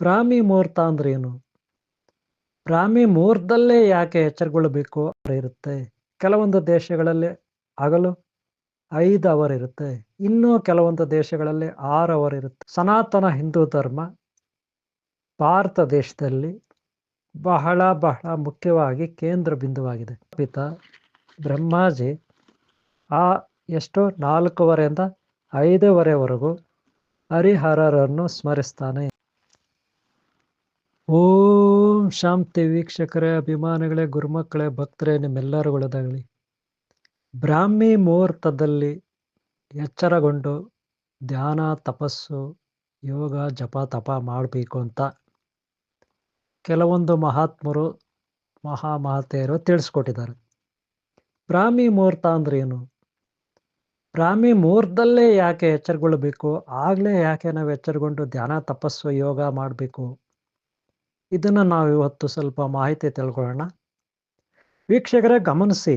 ಬ್ರಾಹ್ಮಿ ಮುಹೂರ್ತ ಅಂದ್ರೆ ಏನು? ಬ್ರಾಹ್ಮಿ ಮುಹೂರ್ತದಲ್ಲೇ ಯಾಕೆ ಎಚ್ಚರಗೊಳ್ಳಬೇಕು ಇರುತ್ತೆ. ಕೆಲವೊಂದು ದೇಶಗಳಲ್ಲಿ ಹಗಲು 5 ಅವರ್ ಇರುತ್ತೆ, ಇನ್ನೂ ಕೆಲವೊಂದು ದೇಶಗಳಲ್ಲಿ 6 ಅವರ್ ಇರುತ್ತೆ. ಸನಾತನ ಹಿಂದೂ ಧರ್ಮ ಭಾರತ ದೇಶದಲ್ಲಿ ಬಹಳ ಬಹಳ ಮುಖ್ಯವಾಗಿ ಕೇಂದ್ರ ಬಿಂದುವಾಗಿದೆ. ಪಿತ ಬ್ರಹ್ಮಾಜಿ ಆ ಎಷ್ಟು 4:30ಯಿಂದ 5:30ವರೆಗೂ ಹರಿಹರರನ್ನು ಸ್ಮರಿಸ್ತಾನೆ. ಓಂ ಶಾಂತಿ ವೀಕ್ಷಕರೇ, ಅಭಿಮಾನಿಗಳೇ, ಗುರುಮಕ್ಕಳೇ, ಭಕ್ತರೇ, ನಿಮ್ಮೆಲ್ಲರುಗಳದಾಗಲಿ. ಬ್ರಾಹ್ಮಿ ಮುಹೂರ್ತದಲ್ಲಿ ಎಚ್ಚರಗೊಂಡು ಧ್ಯಾನ, ತಪಸ್ಸು, ಯೋಗ, ಜಪ ತಪ ಮಾಡಬೇಕು ಅಂತ ಕೆಲವೊಂದು ಮಹಾತ್ಮರು ಮಹಾಮಹತೆಯರು ತಿಳಿಸ್ಕೊಟ್ಟಿದ್ದಾರೆ. ಬ್ರಾಹ್ಮಿ ಮುಹೂರ್ತ ಅಂದ್ರೆ ಏನು? ಬ್ರಾಹ್ಮಿ ಮುಹೂರ್ತದಲ್ಲೇ ಯಾಕೆ ಎಚ್ಚರಗೊಳ್ಳಬೇಕು, ಆಗಲೇ ಯಾಕೆ ನಾವು ಎಚ್ಚರಗೊಂಡು ಧ್ಯಾನ, ತಪಸ್ಸು, ಯೋಗ ಮಾಡಬೇಕು? ಇದನ್ನು ನಾವು ಇವತ್ತು ಸ್ವಲ್ಪ ಮಾಹಿತಿ ತಿಳ್ಕೊಳ್ಳೋಣ. ವೀಕ್ಷಕರೇ ಗಮನಿಸಿ,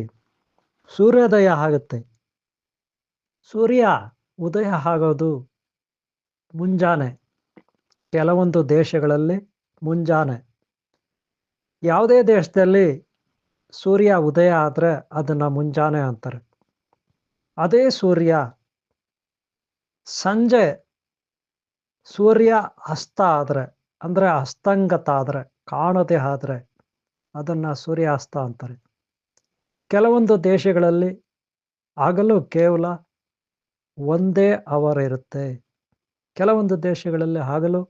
ಸೂರ್ಯೋದಯ ಆಗುತ್ತೆ. ಸೂರ್ಯ ಉದಯ ಆಗೋದು ಮುಂಜಾನೆ. ಕೆಲವೊಂದು ದೇಶಗಳಲ್ಲಿ ಮುಂಜಾನೆ. ಯಾವುದೇ ದೇಶದಲ್ಲಿ ಸೂರ್ಯ ಉದಯ ಆದರೆ ಅದನ್ನು ಮುಂಜಾನೆ ಅಂತಾರೆ. ಅದೇ ಸೂರ್ಯ ಸಂಜೆ ಸೂರ್ಯ ಅಸ್ತ ಆದರೆ, ಅಂದರೆ ಅಸ್ತಂಗತ ಆದರೆ, ಕಾಣದೆ ಆದರೆ ಅದನ್ನು ಸೂರ್ಯಾಸ್ತ ಅಂತಾರೆ. ಕೆಲವೊಂದು ದೇಶಗಳಲ್ಲಿ ಹಗಲು ಕೇವಲ 1 ಅವರ್ ಇರುತ್ತೆ. ಕೆಲವೊಂದು ದೇಶಗಳಲ್ಲಿ ಹಗಲು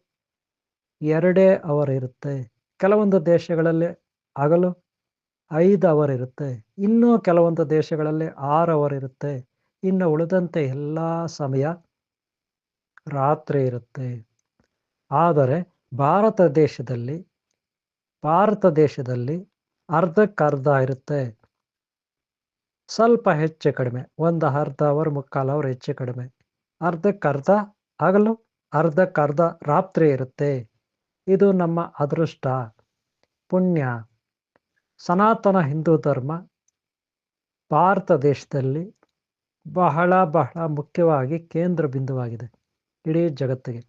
2 ಅವರ್ ಇರುತ್ತೆ. ಕೆಲವೊಂದು ದೇಶಗಳಲ್ಲಿ ಹಗಲು 5 ಅವರ್ ಇರುತ್ತೆ. ಇನ್ನೂ ಕೆಲವೊಂದು ದೇಶಗಳಲ್ಲಿ 6 ಅವರ್ ಇರುತ್ತೆ. ಇನ್ನು ಉಳಿದಂತೆ ಎಲ್ಲ ಸಮಯ ರಾತ್ರಿ ಇರುತ್ತೆ. ಆದರೆ ಭಾರತ ದೇಶದಲ್ಲಿ ಅರ್ಧಕ್ಕರ್ಧ ಇರುತ್ತೆ. ಸ್ವಲ್ಪ ಹೆಚ್ಚು ಕಡಿಮೆ, ಒಂದು ಅರ್ಧ ಅವರ್, ಮುಕ್ಕಾಲು ಅವರ್ ಹೆಚ್ಚು ಕಡಿಮೆ. ಅರ್ಧಕ್ಕರ್ಧ ಹಗಲು, ಅರ್ಧಕ್ಕರ್ಧ ರಾತ್ರಿ ಇರುತ್ತೆ. ಇದು ನಮ್ಮ ಅದೃಷ್ಟ, ಪುಣ್ಯ. ಸನಾತನ ಹಿಂದೂ ಧರ್ಮ ಭಾರತ ದೇಶದಲ್ಲಿ ಬಹಳ ಬಹಳ ಮುಖ್ಯವಾಗಿ ಕೇಂದ್ರ ಬಿಂದುವಾಗಿದೆ ಇಡೀ ಜಗತ್ತಿಗೆ.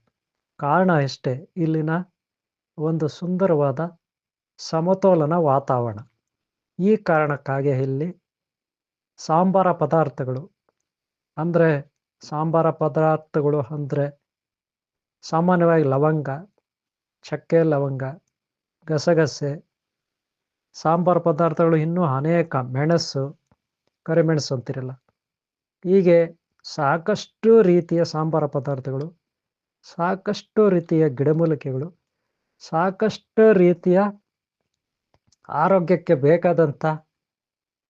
ಕಾರಣ ಅಷ್ಟೇ, ಇಲ್ಲಿನ ಒಂದು ಸುಂದರವಾದ ಸಮತೋಲನ ವಾತಾವರಣ. ಈ ಕಾರಣಕ್ಕಾಗಿ ಇಲ್ಲಿ ಸಾಂಬಾರ ಪದಾರ್ಥಗಳು ಅಂದರೆ ಸಾಮಾನ್ಯವಾಗಿ ಲವಂಗ, ಚಕ್ಕೆ ಲವಂಗ, ಗಸಗಸೆ, ಸಾಂಬಾರ ಪದಾರ್ಥಗಳು ಇನ್ನೂ ಅನೇಕ, ಮೆಣಸು, ಕರಿಮೆಣಸು ಅಂತಿರಲ್ಲ, ಹೀಗೆ ಸಾಕಷ್ಟು ರೀತಿಯ ಸಾಂಬಾರ ಪದಾರ್ಥಗಳು, ಸಾಕಷ್ಟು ರೀತಿಯ ಗಿಡಮೂಲಿಕೆಗಳು, ಸಾಕಷ್ಟು ರೀತಿಯ ಆರೋಗ್ಯಕ್ಕೆ ಬೇಕಾದಂಥ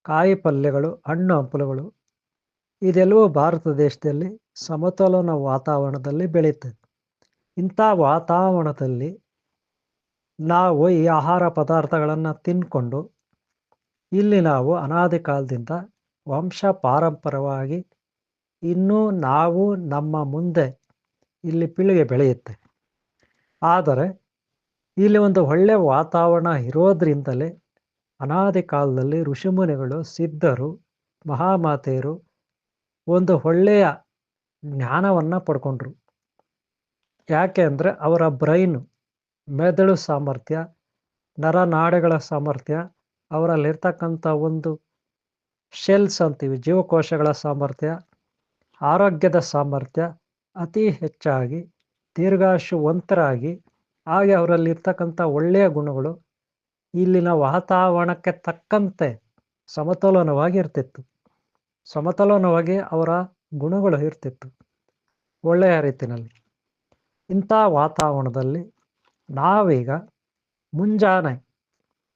ಕಾಯಿ ಪಲ್ಯಗಳು, ಹಣ್ಣು ಹಂಪಲುಗಳು, ಇದೆಲ್ಲವೂ ಭಾರತ ದೇಶದಲ್ಲಿ ಸಮತೋಲನ ವಾತಾವರಣದಲ್ಲಿ ಬೆಳೆಯುತ್ತದೆ. ಇಂಥ ವಾತಾವರಣದಲ್ಲಿ ನಾವು ಈ ಆಹಾರ ಪದಾರ್ಥಗಳನ್ನು ತಿಂದ್ಕೊಂಡು ಇಲ್ಲಿ ನಾವು ಅನಾದಿ ಕಾಲದಿಂದ ವಂಶ ಪಾರಂಪರವಾಗಿ ಇನ್ನೂ ನಾವು ನಮ್ಮ ಮುಂದೆ ಇಲ್ಲಿ ಪೀಳಿಗೆ ಬೆಳೆಯುತ್ತೆ. ಆದರೆ ಇಲ್ಲಿ ಒಂದು ಒಳ್ಳೆಯ ವಾತಾವರಣ ಇರೋದ್ರಿಂದಲೇ ಅನಾದಿ ಕಾಲದಲ್ಲಿ ಋಷಿಮುನಿಗಳು, ಸಿದ್ಧರು, ಮಹಾಮಾತೆಯರು ಒಂದು ಒಳ್ಳೆಯ ಜ್ಞಾನವನ್ನು ಪಡ್ಕೊಂಡ್ರು. ಯಾಕೆ ಅಂದರೆ ಅವರ ಬ್ರೈನು, ಮೆದುಳು ಸಾಮರ್ಥ್ಯ, ನರನಾಡಿಗಳ ಸಾಮರ್ಥ್ಯ, ಅವರಲ್ಲಿರ್ತಕ್ಕಂಥ ಒಂದು ಶೆಲ್ಸ್ ಅಂತೀವಿ, ಜೀವಕೋಶಗಳ ಸಾಮರ್ಥ್ಯ, ಆರೋಗ್ಯದ ಸಾಮರ್ಥ್ಯ ಅತಿ ಹೆಚ್ಚಾಗಿ ದೀರ್ಘಾಯುಷ್ಯವಂತರಾಗಿ, ಹಾಗೆ ಅವರಲ್ಲಿರ್ತಕ್ಕಂಥ ಒಳ್ಳೆಯ ಗುಣಗಳು ಇಲ್ಲಿನ ವಾತಾವರಣಕ್ಕೆ ತಕ್ಕಂತೆ ಸಮತೋಲನವಾಗಿ ಇರ್ತಿತ್ತು. ಸಮತೋಲನವಾಗಿ ಅವರ ಗುಣಗಳು ಇರ್ತಿತ್ತು ಒಳ್ಳೆಯ ರೀತಿಯಲ್ಲಿ. ಇಂಥ ವಾತಾವರಣದಲ್ಲಿ ನಾವೀಗ ಮುಂಜಾನೆ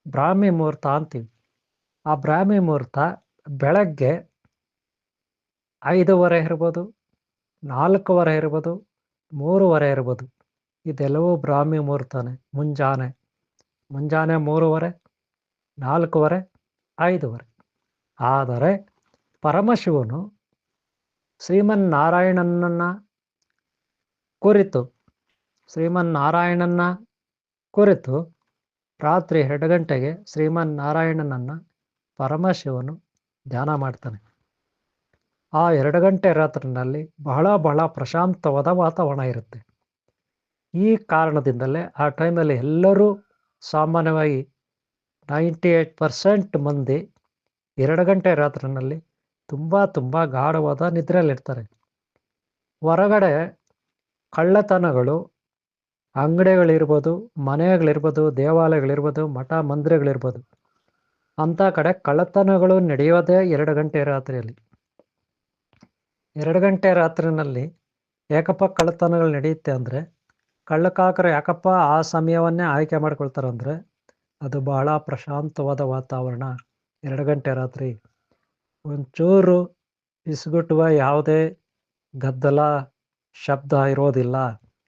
ಬ್ರಾಹ್ಮಿ ಮುಹೂರ್ತ ಅಂತೀವಿ. ಆ ಬ್ರಾಹ್ಮಿ ಮುಹೂರ್ತ ಬೆಳಗ್ಗೆ 5:30 ಇರ್ಬೋದು, 4:15 ಇರ್ಬೋದು, 3:30 ಇರ್ಬೋದು. ಇದೆಲ್ಲವೂ ಬ್ರಾಹ್ಮಿ ಮುಹೂರ್ತನೇ. ಮುಂಜಾನೆ 3:30, 4:15, 5:30. ಆದರೆ ಪರಮಶಿವನು ಶ್ರೀಮನ್ನಾರಾಯಣನ ಕುರಿತು ರಾತ್ರಿ 2 ಗಂಟೆಗೆ ಶ್ರೀಮನ್ನಾರಾಯಣನನ್ನು ಪರಮಶಿವನು ಧ್ಯಾನ ಮಾಡ್ತಾನೆ. ಆ 2 ಗಂಟೆ ರಾತ್ರಿನಲ್ಲಿ ಬಹಳ ಬಹಳ ಪ್ರಶಾಂತವಾದ ವಾತಾವರಣ ಇರುತ್ತೆ. ಈ ಕಾರಣದಿಂದಲೇ ಆ ಟೈಮಲ್ಲಿ ಎಲ್ಲರೂ ಸಾಮಾನ್ಯವಾಗಿ 98% ಮಂದಿ 2 ಗಂಟೆ ರಾತ್ರಿನಲ್ಲಿ ತುಂಬ ಗಾಢವಾದ ನಿದ್ರೆಯಲ್ಲಿರ್ತಾರೆ. ಹೊರಗಡೆ ಕಳ್ಳತನಗಳು, ಅಂಗಡಿಗಳಿರ್ಬೋದು, ಮನೆಗಳಿರ್ಬೋದು, ದೇವಾಲಯಗಳಿರ್ಬೋದು, ಮಠ ಮಂದಿರಗಳಿರ್ಬೋದು, ಅಂಥ ಕಡೆ ಕಳ್ಳತನಗಳು ನಡೆಯೋದೇ 2 ಗಂಟೆ ರಾತ್ರಿಯಲ್ಲಿ. 2 ಗಂಟೆ ರಾತ್ರಿನಲ್ಲಿ ಯಾಕಪ್ಪ ಕಳ್ಳತನಗಳು ನಡೆಯುತ್ತೆ ಅಂದರೆ, ಕಳ್ಳಕಾಕರು ಯಾಕಪ್ಪ ಆ ಸಮಯವನ್ನೇ ಆಯ್ಕೆ ಮಾಡ್ಕೊಳ್ತಾರೆ ಅಂದರೆ, ಅದು ಬಹಳ ಪ್ರಶಾಂತವಾದ ವಾತಾವರಣ. 2 ಗಂಟೆ ರಾತ್ರಿ ಒಂಚೂರು ಇಸ್ಗುಟ್ಟುವ ಯಾವುದೇ ಗದ್ದಲ ಶಬ್ದ ಇರೋದಿಲ್ಲ.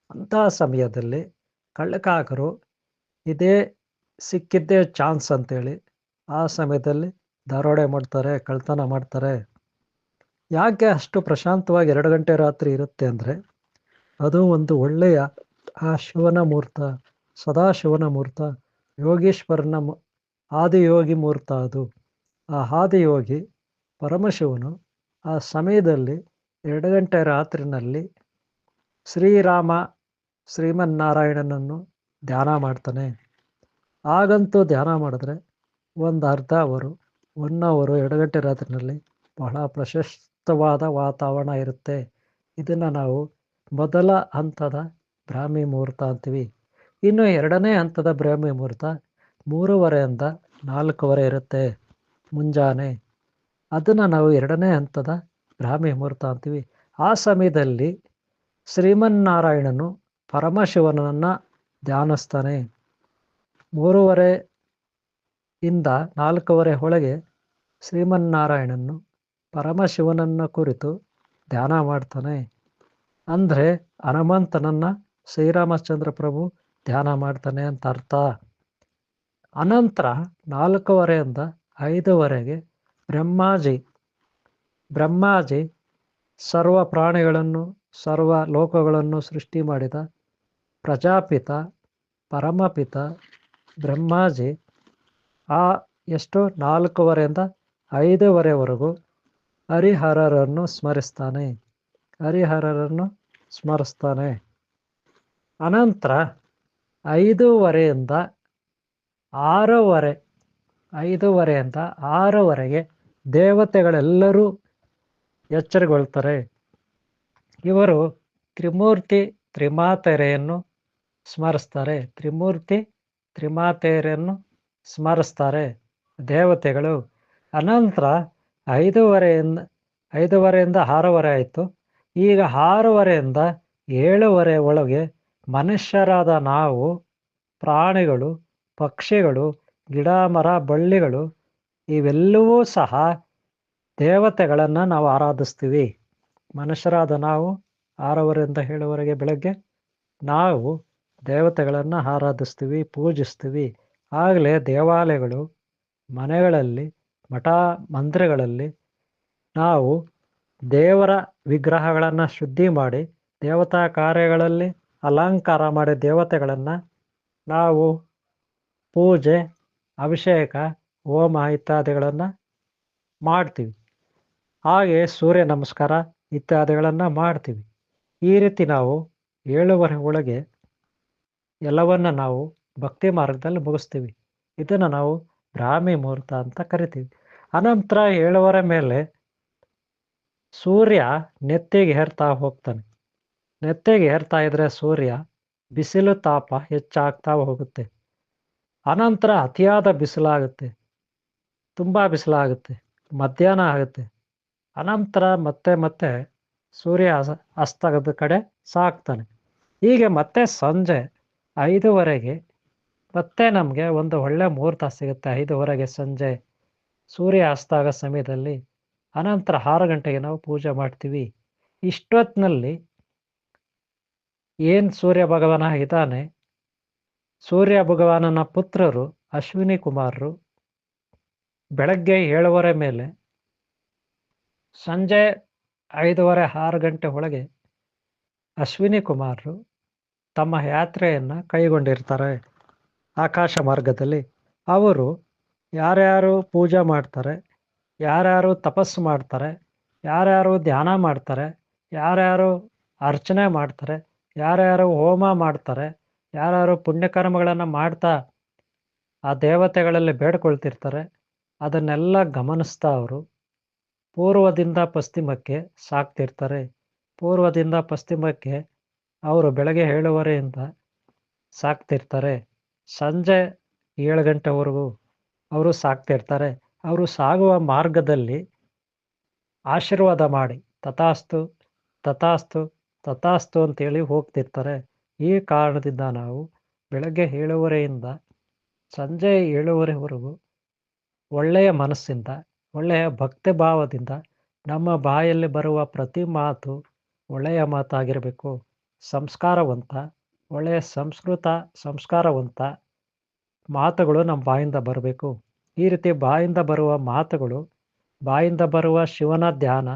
ಅಂತಹ ಸಮಯದಲ್ಲಿ ಕಳ್ಳಕಾಕರು ಇದೇ ಸಿಕ್ಕಿದ್ದೇ ಚಾನ್ಸ್ ಅಂತೇಳಿ ಆ ಸಮಯದಲ್ಲಿ ದರೋಡೆ ಮಾಡ್ತಾರೆ, ಕಳ್ಳತನ ಮಾಡ್ತಾರೆ. ಯಾಕೆ ಅಷ್ಟು ಪ್ರಶಾಂತವಾಗಿ 2 ಗಂಟೆ ರಾತ್ರಿ ಇರುತ್ತೆ ಅಂದರೆ, ಅದು ಒಂದು ಒಳ್ಳೆಯ ಆ ಶಿವನ ಮುಹೂರ್ತ, ಸದಾಶಿವನ ಮುಹೂರ್ತ, ಯೋಗೀಶ್ವರನ ಆದಿಯೋಗಿ ಮುಹೂರ್ತ ಅದು. ಆ ಆದಿಯೋಗಿ ಪರಮಶಿವನು ಆ ಸಮಯದಲ್ಲಿ 2 ಗಂಟೆ ರಾತ್ರಿನಲ್ಲಿ ಶ್ರೀರಾಮ ಶ್ರೀಮನ್ನಾರಾಯಣನನ್ನು ಧ್ಯಾನ ಮಾಡ್ತಾನೆ. ಆಗಂತೂ ಧ್ಯಾನ ಮಾಡಿದ್ರೆ ಒಂದು ಅರ್ಧ ಅವರು 1 ಅವರು 2 ಗಂಟೆ ರಾತ್ರಿನಲ್ಲಿ ಬಹಳ ಪ್ರಶಸ್ತವಾದ ವಾತಾವರಣ ಇರುತ್ತೆ. ಇದನ್ನು ನಾವು ಮೊದಲ ಹಂತದ ಬ್ರಾಹ್ಮಿ ಮುಹೂರ್ತ ಅಂತೀವಿ. ಇನ್ನು 2ನೇ ಹಂತದ ಬ್ರಾಹ್ಮಿ ಮುಹೂರ್ತ 3:30ಯಿಂದ 4:30 ಇರುತ್ತೆ ಮುಂಜಾನೆ. ಅದನ್ನು ನಾವು 2ನೇ ಹಂತದ ಬ್ರಾಹ್ಮಿ ಮುಹೂರ್ತ ಅಂತೀವಿ. ಆ ಸಮಯದಲ್ಲಿ ಶ್ರೀಮನ್ನಾರಾಯಣನು ಪರಮಶಿವನನ್ನು ಧ್ಯಾನಿಸ್ತಾನೆ. 3:30ಯಿಂದ 4:30 ಒಳಗೆ ಶ್ರೀಮನ್ನಾರಾಯಣನು ಪರಮಶಿವನನ್ನು ಕುರಿತು ಧ್ಯಾನ ಮಾಡ್ತಾನೆ. ಅಂದರೆ ಹನುಮಂತನನ್ನು ಶ್ರೀರಾಮಚಂದ್ರ ಪ್ರಭು ಧ್ಯಾನ ಮಾಡ್ತಾನೆ ಅಂತ ಅರ್ಥ. ಅನಂತರ 4:30ಯಿಂದ 5:00ವರೆಗೆ ಬ್ರಹ್ಮಾಜಿ ಸರ್ವ ಪ್ರಾಣಿಗಳನ್ನು, ಸರ್ವ ಲೋಕಗಳನ್ನು ಸೃಷ್ಟಿ ಮಾಡಿದ ಪ್ರಜಾಪಿತ ಪರಮಪಿತ ಬ್ರಹ್ಮಾಜಿ ಆ 4:30ಯಿಂದ 5:00ವರೆಗೂ ಹರಿಹರರನ್ನು ಸ್ಮರಿಸ್ತಾನೆ. ಅನಂತರ 5:30ಯಿಂದ 6:00ವರೆಗೆ ದೇವತೆಗಳೆಲ್ಲರೂ ಎಚ್ಚರಗೊಳ್ತಾರೆ. ಇವರು ತ್ರಿಮೂರ್ತಿ ತ್ರಿಮಾತೆಯರನ್ನು ಸ್ಮರಿಸ್ತಾರೆ ದೇವತೆಗಳು. ಅನಂತರ 5:30ಯಿಂದ 6:00 ಆಯಿತು. ಈಗ 6:30ಯಿಂದ 7:00 ಒಳಗೆ ಮನುಷ್ಯರಾದ ನಾವು, ಪ್ರಾಣಿಗಳು, ಪಕ್ಷಿಗಳು, ಗಿಡ ಮರ ಬಳ್ಳಿಗಳು ಇವೆಲ್ಲವೂ ಸಹ ದೇವತೆಗಳನ್ನು ನಾವು ಆರಾಧಿಸ್ತೀವಿ. ಮನುಷ್ಯರಾದ ನಾವು 6:30ಯಿಂದ 7:00ವರೆಗೆ ಬೆಳಗ್ಗೆ ನಾವು ದೇವತೆಗಳನ್ನು ಆರಾಧಿಸ್ತೀವಿ, ಪೂಜಿಸ್ತೀವಿ. ಆಗಲೇ ದೇವಾಲಯಗಳು, ಮನೆಗಳಲ್ಲಿ, ಮಠ ಮಂದಿರಗಳಲ್ಲಿ ನಾವು ದೇವರ ವಿಗ್ರಹಗಳನ್ನು ಶುದ್ಧಿ ಮಾಡಿ, ದೇವತಾ ಕಾರ್ಯಗಳಲ್ಲಿ ಅಲಂಕಾರ ಮಾಡಿ ದೇವತೆಗಳನ್ನು ನಾವು ಪೂಜೆ, ಅಭಿಷೇಕ, ಹೋಮ ಇತ್ಯಾದಿಗಳನ್ನು ಮಾಡ್ತೀವಿ. ಹಾಗೆ ಸೂರ್ಯ ನಮಸ್ಕಾರ ಇತ್ಯಾದಿಗಳನ್ನು ಮಾಡ್ತೀವಿ. ಈ ರೀತಿ ನಾವು 7:30 ಒಳಗೆ ಎಲ್ಲವನ್ನು ನಾವು ಭಕ್ತಿ ಮಾರ್ಗದಲ್ಲಿ ಮುಗಿಸ್ತೀವಿ. ಇದನ್ನು ನಾವು ಬ್ರಾಹ್ಮಿ ಮುಹೂರ್ತ ಅಂತ ಕರಿತೀವಿ. ಅನಂತರ 7:30 ಮೇಲೆ ಸೂರ್ಯ ನೆತ್ತಿಗೆ ಏರ್ತಾ ಹೋಗ್ತಾನೆ. ನೆತ್ತಿಗೆ ಏರ್ತಾ ಇದ್ದರೆ ಸೂರ್ಯ ಬಿಸಿಲು ತಾಪ ಹೆಚ್ಚಾಗ್ತಾ ಹೋಗುತ್ತೆ. ಅನಂತರ ಅತಿಯಾದ ಬಿಸಿಲಾಗುತ್ತೆ, ತುಂಬ ಬಿಸಿಲಾಗುತ್ತೆ, ಮಧ್ಯಾಹ್ನ ಆಗುತ್ತೆ. ಅನಂತರ ಮತ್ತೆ ಸೂರ್ಯ ಅಸ್ತದ ಕಡೆ ಸಾಗ್ತಾನೆ. ಹೀಗೆ ಮತ್ತೆ ಸಂಜೆ 5:00ವರೆಗೆ ಮತ್ತೆ ನಮಗೆ ಒಂದು ಒಳ್ಳೆ ಮುಹೂರ್ತ ಸಿಗುತ್ತೆ. 5:00ವರೆಗೆ ಸಂಜೆ ಸೂರ್ಯ ಅಸ್ತಾಗ ಸಮಯದಲ್ಲಿ. ಅನಂತರ 6 ಗಂಟೆಗೆ ನಾವು ಪೂಜೆ ಮಾಡ್ತೀವಿ. ಇಷ್ಟೊತ್ತಿನಲ್ಲಿ ಏನು ಸೂರ್ಯ ಭಗವಾನ ಇದ್ದಾನೆ, ಸೂರ್ಯ ಭಗವಾನನ ಪುತ್ರರು ಅಶ್ವಿನಿ ಕುಮಾರರು ಬೆಳಗ್ಗೆ 7:30 ಮೇಲೆ ಸಂಜೆ 5:30 6 ಗಂಟೆ ಒಳಗೆ ಅಶ್ವಿನಿ ಕುಮಾರರು ತಮ್ಮ ಯಾತ್ರೆಯನ್ನು ಕೈಗೊಂಡಿರ್ತಾರೆ ಆಕಾಶ ಮಾರ್ಗದಲ್ಲಿ. ಅವರು ಯಾರ್ಯಾರು ಪೂಜೆ ಮಾಡ್ತಾರೆ, ಯಾರ್ಯಾರು ತಪಸ್ಸು ಮಾಡ್ತಾರೆ, ಯಾರ್ಯಾರು ಧ್ಯಾನ ಮಾಡ್ತಾರೆ, ಯಾರ್ಯಾರು ಅರ್ಚನೆ ಮಾಡ್ತಾರೆ, ಯಾರ್ಯಾರು ಹೋಮ ಮಾಡ್ತಾರೆ, ಯಾರ್ಯಾರು ಪುಣ್ಯಕರ್ಮಗಳನ್ನು ಮಾಡ್ತಾ ಆ ದೇವತೆಗಳಲ್ಲಿ ಬೇಡ್ಕೊಳ್ತಿರ್ತಾರೆ, ಅದನ್ನೆಲ್ಲ ಗಮನಿಸ್ತಾ ಅವರು ಪೂರ್ವದಿಂದ ಪಶ್ಚಿಮಕ್ಕೆ ಸಾಗ್ತಿರ್ತಾರೆ. ಪೂರ್ವದಿಂದ ಪಶ್ಚಿಮಕ್ಕೆ ಅವರು ಬೆಳಗ್ಗೆ 7:30ಯಿಂದ ಸಾಗ್ತಿರ್ತಾರೆ. ಸಂಜೆ 7 ಗಂಟೆವರೆಗೂ ಅವರು ಸಾಗ್ತಿರ್ತಾರೆ. ಅವರು ಸಾಗುವ ಮಾರ್ಗದಲ್ಲಿ ಆಶೀರ್ವಾದ ಮಾಡಿ ತಥಾಸ್ತು ತಥಾಸ್ತು ತಥಾಸ್ತು ಅಂತೇಳಿ ಹೋಗ್ತಿರ್ತಾರೆ. ಈ ಕಾರಣದಿಂದ ನಾವು ಬೆಳಗ್ಗೆ 7:30ಯಿಂದ ಸಂಜೆ 7:30ವರೆಗೂ ಒಳ್ಳೆಯ ಮನಸ್ಸಿಂದ, ಒಳ್ಳೆಯ ಭಕ್ತಿ ಭಾವದಿಂದ ನಮ್ಮ ಬಾಯಲ್ಲಿ ಬರುವ ಪ್ರತಿ ಮಾತು ಒಳ್ಳೆಯ ಮಾತಾಗಿರಬೇಕು. ಸಂಸ್ಕಾರವಂತ, ಒಳ್ಳೆಯ ಸಂಸ್ಕಾರವಂತ ಮಾತುಗಳು ನಮ್ಮ ಬಾಯಿಂದ ಬರಬೇಕು. ಈ ರೀತಿ ಬಾಯಿಂದ ಬರುವ ಮಾತುಗಳು, ಬಾಯಿಂದ ಬರುವ ಶಿವನ ಧ್ಯಾನ,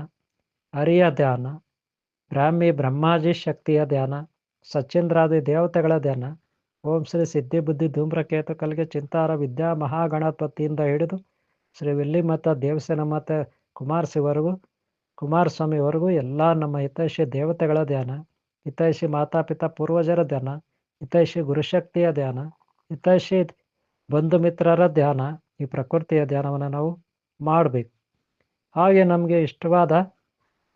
ಹರಿಯ ಧ್ಯಾನ, ಬ್ರಹ್ಮಾಜಿ ಶಕ್ತಿಯ ಧ್ಯಾನ, ಸಚೇಂದ್ರಾದಿ ದೇವತೆಗಳ ಧ್ಯಾನ, ಓಂ ಶ್ರೀ ಸಿದ್ಧಿ ಬುದ್ಧಿ ಧೂಮ್ರಕೇತು ಕಲ್ಗೆ ಚಿಂತಾರ ವಿದ್ಯಾ ಮಹಾಗಣಪತಿಯಿಂದ ಹಿಡಿದು ಶ್ರೀ ವಿಲ್ಲಿಮಠ ದೇವಸ್ಥಾನ ಮತ್ತು ಕುಮಾರಸ್ವಾಮಿವರೆಗೂ ಎಲ್ಲ ನಮ್ಮ ಹಿತೈಷಿ ದೇವತೆಗಳ ಧ್ಯಾನ, ಹಿತೈಷಿ ಮಾತಾಪಿತಾ ಪೂರ್ವಜರ ಧ್ಯಾನ, ಹಿತೈಷಿ ಗುರುಶಕ್ತಿಯ ಧ್ಯಾನ, ಹಿತೈಷಿ ಬಂಧು ಮಿತ್ರರ ಧ್ಯಾನ, ಈ ಪ್ರಕೃತಿಯ ಧ್ಯಾನವನ್ನು ನಾವು ಮಾಡಬೇಕು. ಹಾಗೆ ನಮಗೆ ಇಷ್ಟವಾದ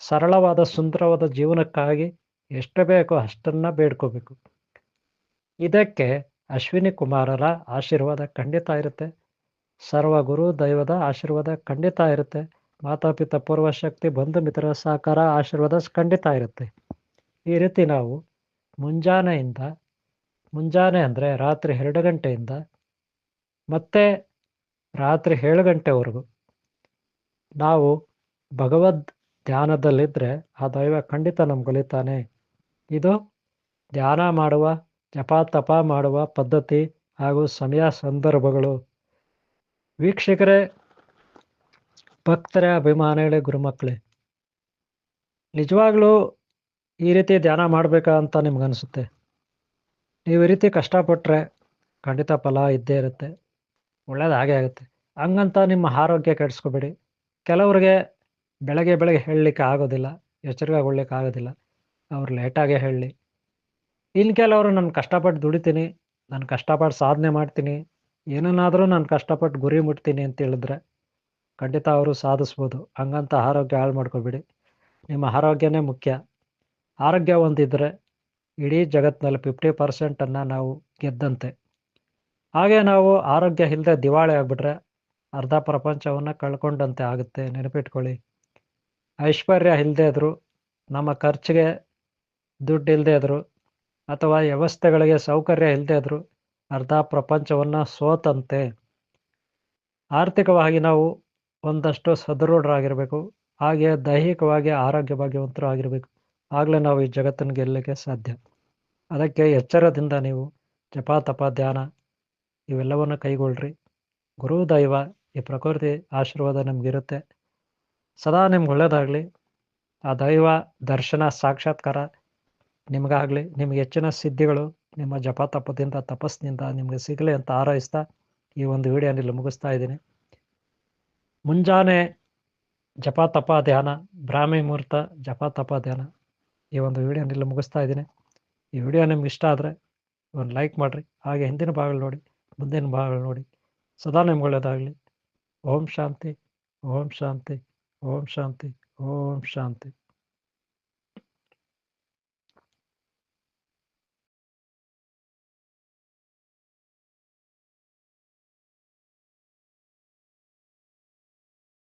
ಸರಳವಾದ ಸುಂದರವಾದ ಜೀವನಕ್ಕಾಗಿ ಎಷ್ಟು ಬೇಕೋ ಅಷ್ಟನ್ನು ಬೇಡ್ಕೋಬೇಕು. ಇದಕ್ಕೆ ಅಶ್ವಿನಿ ಕುಮಾರರ ಆಶೀರ್ವಾದ ಖಂಡಿತ ಇರುತ್ತೆ. ಸರ್ವ ಗುರು ದೈವದ ಆಶೀರ್ವಾದ ಖಂಡಿತ ಇರುತ್ತೆ. ಮಾತಾಪಿತಾ ಪೂರ್ವಶಕ್ತಿ ಬಂಧು ಮಿತ್ರರ ಸಹಕಾರ ಆಶೀರ್ವಾದ ಖಂಡಿತ ಇರುತ್ತೆ. ಈ ರೀತಿ ನಾವು ಮುಂಜಾನೆ ಅಂದರೆ ರಾತ್ರಿ 2 ಗಂಟೆಯಿಂದ ಮತ್ತೆ ರಾತ್ರಿ 7 ಗಂಟೆವರೆಗೂ ನಾವು ಭಗವದ್ ಧ್ಯಾನದಲ್ಲಿದ್ದರೆ ಆ ದೈವ ಖಂಡಿತ ನಮ್ಗೊಲಿತಾನೆ. ಇದು ಧ್ಯಾನ ಮಾಡುವ, ಜಪ ತಪ ಮಾಡುವ ಪದ್ಧತಿ ಹಾಗೂ ಸಮಯ ಸಂದರ್ಭಗಳು. ವೀಕ್ಷಕರೇ, ಭಕ್ತರೇ, ಅಭಿಮಾನಿಗಳೇ, ಗುರುಮಕ್ಕಳೇ, ನಿಜವಾಗ್ಲೂ ಈ ರೀತಿ ಧ್ಯಾನ ಮಾಡಬೇಕಾ ಅಂತ ನಿಮ್ಗನ್ಸುತ್ತೆ. ನೀವು ಈ ರೀತಿ ಕಷ್ಟಪಟ್ಟರೆ ಖಂಡಿತ ಫಲ ಇದ್ದೇ ಇರುತ್ತೆ, ಒಳ್ಳೇದು ಹಾಗೆ ಆಗುತ್ತೆ. ಹಂಗಂತ ನಿಮ್ಮ ಆರೋಗ್ಯ ಕೆಡಿಸ್ಕೋಬೇಡಿ. ಕೆಲವ್ರಿಗೆ ಬೆಳಗ್ಗೆ ಹೇಳಲಿಕ್ಕೆ ಆಗೋದಿಲ್ಲ, ಎಚ್ಚರಿಕೆಗೊಳ್ಳಿಕ್ಕೆ ಆಗೋದಿಲ್ಲ, ಅವ್ರು ಲೇಟಾಗೇ ಹೇಳಲಿ. ಇನ್ನು ಕೆಲವರು ನಾನು ಕಷ್ಟಪಟ್ಟು ದುಡಿತೀನಿ, ನಾನು ಕಷ್ಟಪಟ್ಟು ಸಾಧನೆ ಮಾಡ್ತೀನಿ, ಏನನ್ನಾದರೂ ನಾನು ಕಷ್ಟಪಟ್ಟು ಗುರಿ ಮುಟ್ತೀನಿ ಅಂತ ಹೇಳಿದ್ರೆ ಖಂಡಿತ ಅವರು ಸಾಧಿಸ್ಬೋದು. ಹಂಗಂತ ಆರೋಗ್ಯ ಹಾಳು ಮಾಡ್ಕೋಬೇಡಿ. ನಿಮ್ಮ ಆರೋಗ್ಯನೇ ಮುಖ್ಯ. ಆರೋಗ್ಯ ಹೊಂದಿದ್ರೆ ಇಡೀ ಜಗತ್ತಿನಲ್ಲಿ 50% ನಾವು ಗೆದ್ದಂತೆ. ಹಾಗೆ ನಾವು ಆರೋಗ್ಯ ಇಲ್ಲದೆ ದಿವಾಳಿ ಆಗಿಬಿಟ್ರೆ ಅರ್ಧ ಪ್ರಪಂಚವನ್ನು ಕಳ್ಕೊಂಡಂತೆ ಆಗುತ್ತೆ. ನೆನಪಿಟ್ಕೊಳ್ಳಿ. ಐಶ್ವರ್ಯ ಇಲ್ಲದೆ ಇದ್ರು, ನಮ್ಮ ಖರ್ಚಿಗೆ ದುಡ್ಡು ಇಲ್ಲದೆ ಇದ್ರು, ಅಥವಾ ವ್ಯವಸ್ಥೆಗಳಿಗೆ ಸೌಕರ್ಯ ಇಲ್ಲದೆ ಇದ್ರು ಅರ್ಧ ಪ್ರಪಂಚವನ್ನು ಸೋತಂತೆ. ಆರ್ಥಿಕವಾಗಿ ನಾವು ಒಂದಷ್ಟು ಸದೃಢರಾಗಿರಬೇಕು. ಹಾಗೆ ದೈಹಿಕವಾಗಿ ಆರೋಗ್ಯ ಭಾಗ್ಯವಂತರು ಆಗಿರಬೇಕು. ಆಗಲೇ ನಾವು ಈ ಜಗತ್ತನ್ನು ಗೆಲ್ಲಲಿಕ್ಕೆ ಸಾಧ್ಯ. ಅದಕ್ಕೆ ಎಚ್ಚರದಿಂದ ನೀವು ಜಪ ತಪ ಧ್ಯಾನ ಇವೆಲ್ಲವನ್ನು ಕೈಗೊಳ್ಳ್ರಿ. ಗುರು ದೈವ ಈ ಪ್ರಕೃತಿ ಆಶೀರ್ವಾದ ನಮಗಿರುತ್ತೆ. ಸದಾ ನಿಮ್ಗೆ ಒಳ್ಳೆಯದಾಗಲಿ. ಆ ದೈವ ದರ್ಶನ ಸಾಕ್ಷಾತ್ಕಾರ ನಿಮಗಾಗಲಿ. ನಿಮಗೆ ಹೆಚ್ಚಿನ ಸಿದ್ಧಿಗಳು ನಿಮ್ಮ ಜಪ ತಪದಿಂದ ತಪಸ್ಸಿನಿಂದ ನಿಮಗೆ ಸಿಗಲಿ ಅಂತ ಹಾರೈಸ್ತಾ ಈ ಒಂದು ವಿಡಿಯೋನಲ್ಲಿ ಮುಗಿಸ್ತಾ ಇದ್ದೀನಿ. ಮುಂಜಾನೆ ಜಪ ತಪ ಧ್ಯಾನ, ಬ್ರಾಹ್ಮಿ ಮುಹೂರ್ತ ಜಪ ತಪ ಧ್ಯಾನ ಈ ಒಂದು ವಿಡಿಯೋನಲ್ಲಿ ಮುಗಿಸ್ತಾ ಇದ್ದೀನಿ. ಈ ವಿಡಿಯೋ ನಿಮ್ಗೆ ಇಷ್ಟ ಆದರೆ ಒಂದು ಲೈಕ್ ಮಾಡಿರಿ. ಹಾಗೆ ಹಿಂದಿನ ಭಾಗಗಳು ನೋಡಿ, ಮುಂದಿನ ಭಾಗಗಳು ನೋಡಿ. ಸದಾ ನಿಮ್ಗೆ ಒಳ್ಳೆಯದಾಗಲಿ. ಓಂ ಶಾಂತಿ, ಓಂ ಶಾಂತಿ, ಓಂ ಶಾಂತಿ, ಓಂ ಶಾಂತಿ.